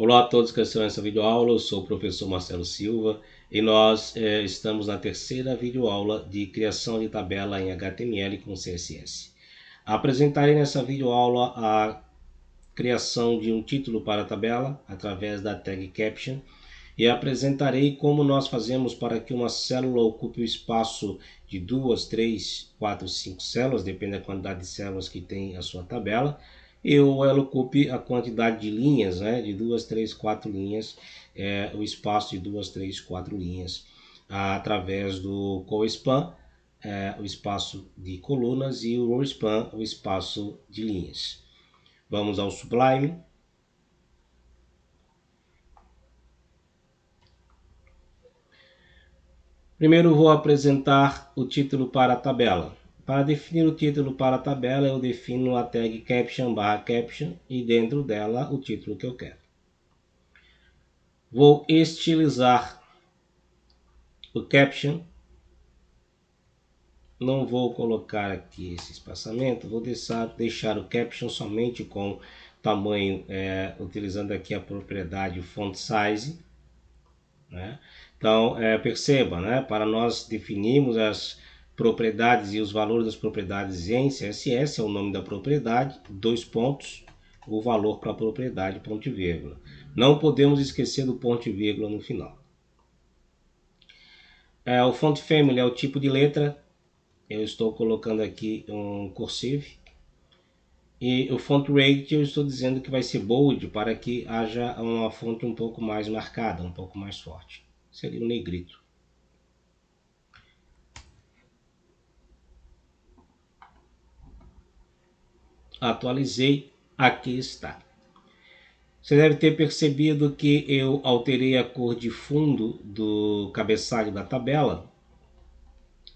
Olá a todos que estão nessa videoaula, eu sou o professor Marcelo Silva e nós estamos na terceira videoaula de criação de tabela em HTML com CSS. Apresentarei nessa videoaula a criação de um título para a tabela através da tag caption e apresentarei como nós fazemos para que uma célula ocupe o espaço de 2, 3, 4, 5 células, depende da quantidade de células que tem a sua tabela, e ela ocupe a quantidade de linhas, né, de 2, 3, 4 linhas, o espaço de 2, 3, 4 linhas, através do CoSpan, o espaço de colunas, e o RowSpan, o espaço de linhas. Vamos ao Sublime. Primeiro vou apresentar o título para a tabela. Para definir o título para a tabela, eu defino a tag caption/caption e dentro dela o título que eu quero. Vou estilizar o caption. Não vou colocar aqui esse espaçamento, vou deixar o caption somente com tamanho, utilizando aqui a propriedade font size, né? Então, perceba, né? Para nós definirmos as propriedades e os valores das propriedades em CSS, é o nome da propriedade, 2 pontos, o valor para a propriedade, ponto e vírgula. Não podemos esquecer do ponto e vírgula no final. O font family é o tipo de letra, eu estou colocando aqui um cursive. E o font rate eu estou dizendo que vai ser bold para que haja uma fonte um pouco mais marcada, um pouco mais forte. Seria um negrito. Atualizei, aqui está. Você deve ter percebido que eu alterei a cor de fundo do cabeçalho da tabela.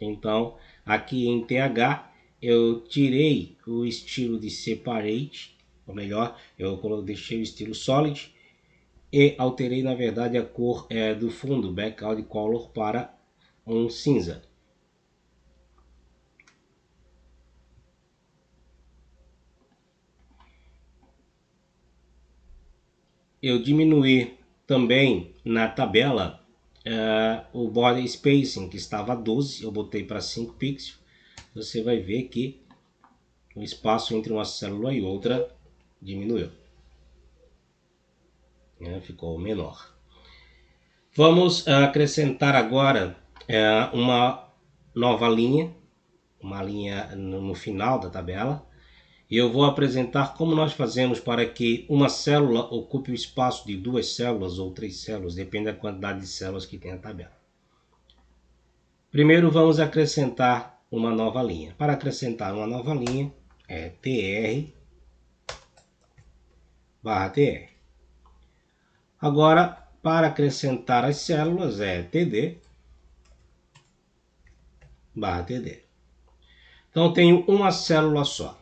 Então, aqui em TH, eu tirei o estilo de separate, ou melhor, eu deixei o estilo solid e alterei, na verdade, a cor do fundo, background color, para um cinza. Eu diminuí também na tabela o border spacing, que estava 12, eu botei para 5 pixels. Você vai ver que o espaço entre uma célula e outra diminuiu, ficou menor. Vamos acrescentar agora uma nova linha, uma linha no final da tabela. E eu vou apresentar como nós fazemos para que uma célula ocupe o espaço de 2 células ou 3 células, depende da quantidade de células que tem a tabela. Primeiro vamos acrescentar uma nova linha. Para acrescentar uma nova linha é tr/tr. Agora, para acrescentar as células é td/td. Então tenho uma célula só.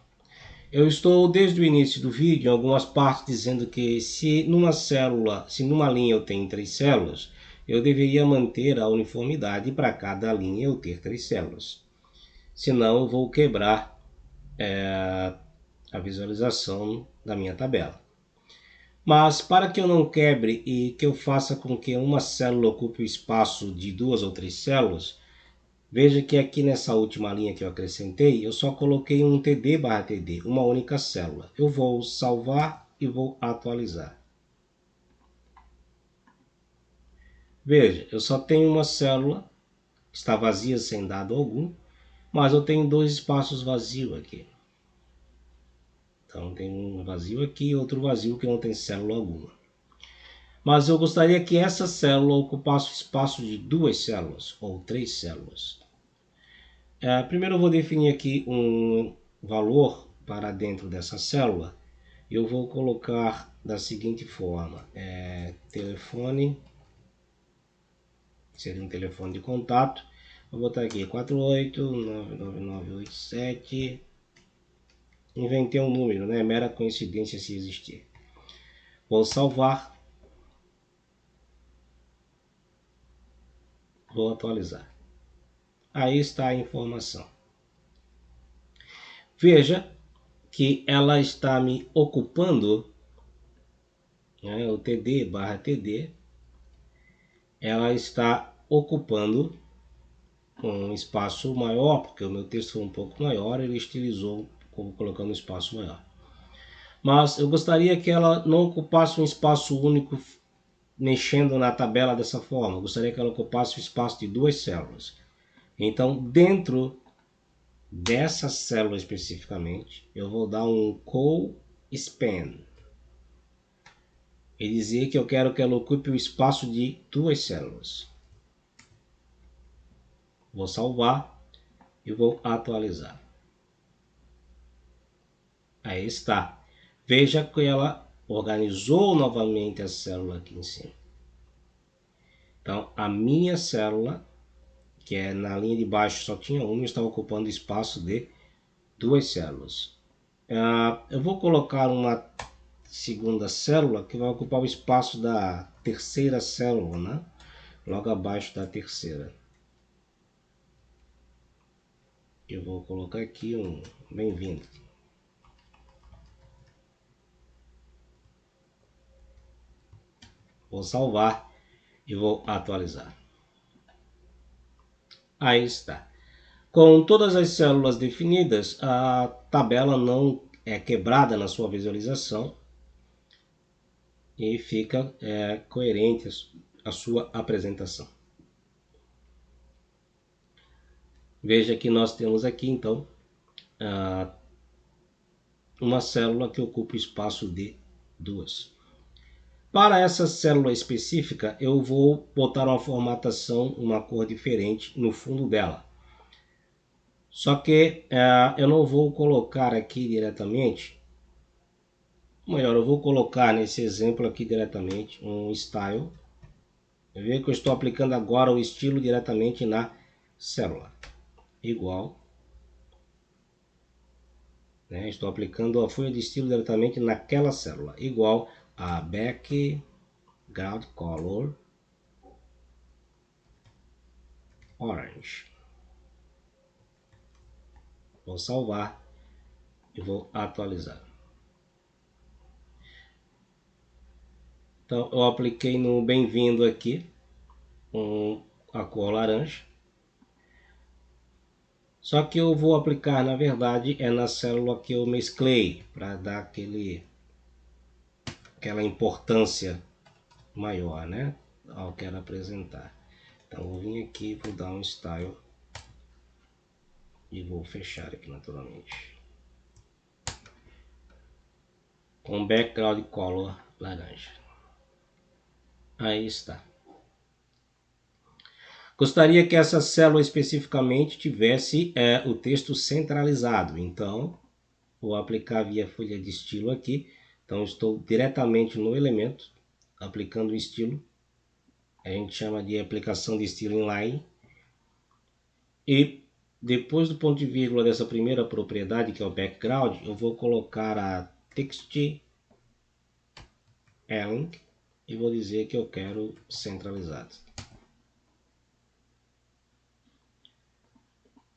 Eu estou desde o início do vídeo em algumas partes dizendo que se numa linha eu tenho 3 células, eu deveria manter a uniformidade para cada linha eu ter 3 células. Senão eu vou quebrar a visualização da minha tabela. Mas para que eu não quebre e que eu faça com que uma célula ocupe o espaço de 2 ou 3 células, veja que aqui nessa última linha que eu acrescentei, eu só coloquei um td/td, uma única célula. Eu vou salvar e vou atualizar. Veja, eu só tenho uma célula, está vazia sem dado algum, mas eu tenho 2 espaços vazios aqui. Então tem um vazio aqui e outro vazio que não tem célula alguma. Mas eu gostaria que essa célula ocupasse o espaço de 2 células ou 3 células. Primeiro eu vou definir aqui um valor para dentro dessa célula. Eu vou colocar da seguinte forma: telefone, seria um telefone de contato. Vou botar aqui 4899987. Inventei um número, né? Mera coincidência se existir. Vou salvar. Vou atualizar. Aí está a informação. Veja que ela está me ocupando né, o TD barra TD, ela está ocupando um espaço maior, porque o meu texto foi um pouco maior, ele estilizou como colocando um espaço maior. Mas eu gostaria que ela não ocupasse um espaço único mexendo na tabela dessa forma. Eu gostaria que ela ocupasse o espaço de duas células. Então, dentro dessa célula especificamente, eu vou dar um co-span e dizer que eu quero que ela ocupe o espaço de duas células. Vou salvar e vou atualizar. Aí está. Veja que ela organizou novamente a célula aqui em cima. Então, a minha célula, que é na linha de baixo só tinha uma, está ocupando espaço de duas células. Eu vou colocar uma segunda célula que vai ocupar o espaço da terceira célula, né? Logo abaixo da terceira. Eu vou colocar aqui um bem-vindo. Vou salvar e vou atualizar. Aí está. Com todas as células definidas, a tabela não é quebrada na sua visualização e fica coerente a sua apresentação. Veja que nós temos aqui, então, uma célula que ocupa o espaço de duas. Para essa célula específica, eu vou botar uma formatação, uma cor diferente no fundo dela. Só que eu não vou colocar aqui diretamente, melhor, eu vou colocar nesse exemplo aqui diretamente um style. Veja que eu estou aplicando agora o estilo diretamente na célula. Igual. Né? Estou aplicando a folha de estilo diretamente naquela célula. Igual a background color orange. Vou salvar e vou atualizar. Então eu apliquei no bem-vindo aqui a cor laranja. Só que eu vou aplicar, na verdade, na célula que eu mesclei, para dar aquela importância maior, né, ao que quero apresentar. Então vou vir aqui, vou dar um style e vou fechar aqui naturalmente. Com background color laranja. Aí está. Gostaria que essa célula especificamente tivesse o texto centralizado. Então, vou aplicar via folha de estilo aqui. Então, estou diretamente no elemento, aplicando o estilo. A gente chama de aplicação de estilo inline. E depois do ponto de vírgula dessa primeira propriedade, que é o background, eu vou colocar a text align e vou dizer que eu quero centralizado.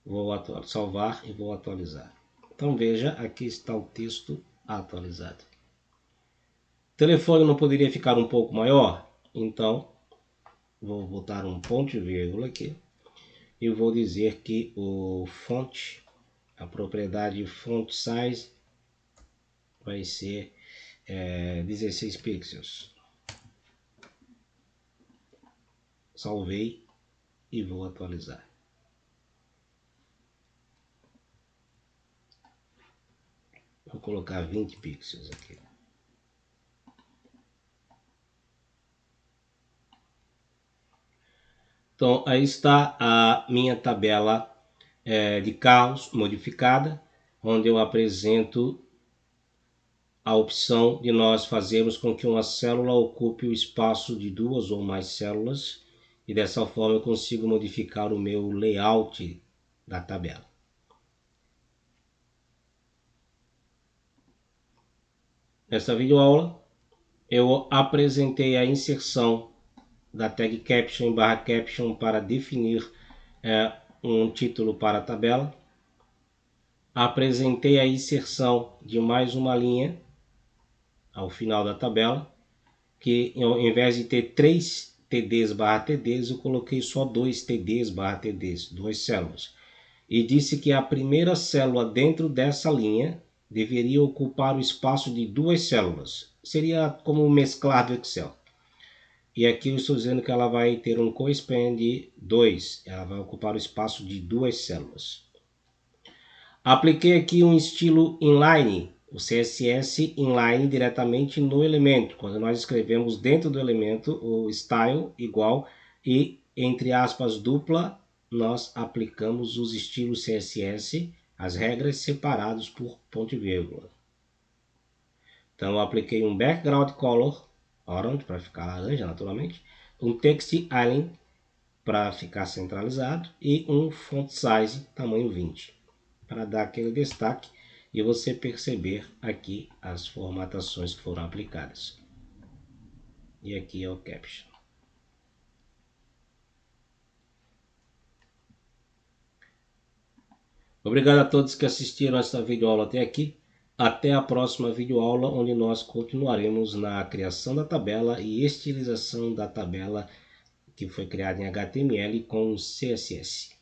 Vou salvar e vou atualizar. Então veja, aqui está o texto atualizado. O telefone não poderia ficar um pouco maior? Então vou botar um ponto e vírgula aqui e vou dizer que o font, a propriedade font size vai ser 16 pixels. Salvei e vou atualizar. Vou colocar 20 pixels aqui. Então, aí está a minha tabela de carros modificada, onde eu apresento a opção de nós fazermos com que uma célula ocupe o espaço de duas ou mais células, e dessa forma eu consigo modificar o meu layout da tabela. Nesta videoaula, eu apresentei a inserção da tag caption / caption para definir um título para a tabela. Apresentei a inserção de mais uma linha ao final da tabela. que ao invés de ter 3 TDs/TDs, eu coloquei só 2 TDs/TDs, 2 células. E disse que a primeira célula dentro dessa linha deveria ocupar o espaço de 2 células. Seria como mesclar do Excel. E aqui eu estou dizendo que ela vai ter um co-span de 2. Ela vai ocupar o espaço de 2 células. Apliquei aqui um estilo inline, o CSS inline diretamente no elemento. Quando nós escrevemos dentro do elemento o style igual e entre aspas dupla, nós aplicamos os estilos CSS, as regras separados por ponto e vírgula. Então eu apliquei um background color orange para ficar laranja naturalmente, um text island para ficar centralizado e um font size tamanho 20 para dar aquele destaque e você perceber aqui as formatações que foram aplicadas. E aqui é o caption. Obrigado a todos que assistiram esta videoaula até aqui. Até a próxima videoaula, onde nós continuaremos na criação da tabela e estilização da tabela que foi criada em HTML com CSS.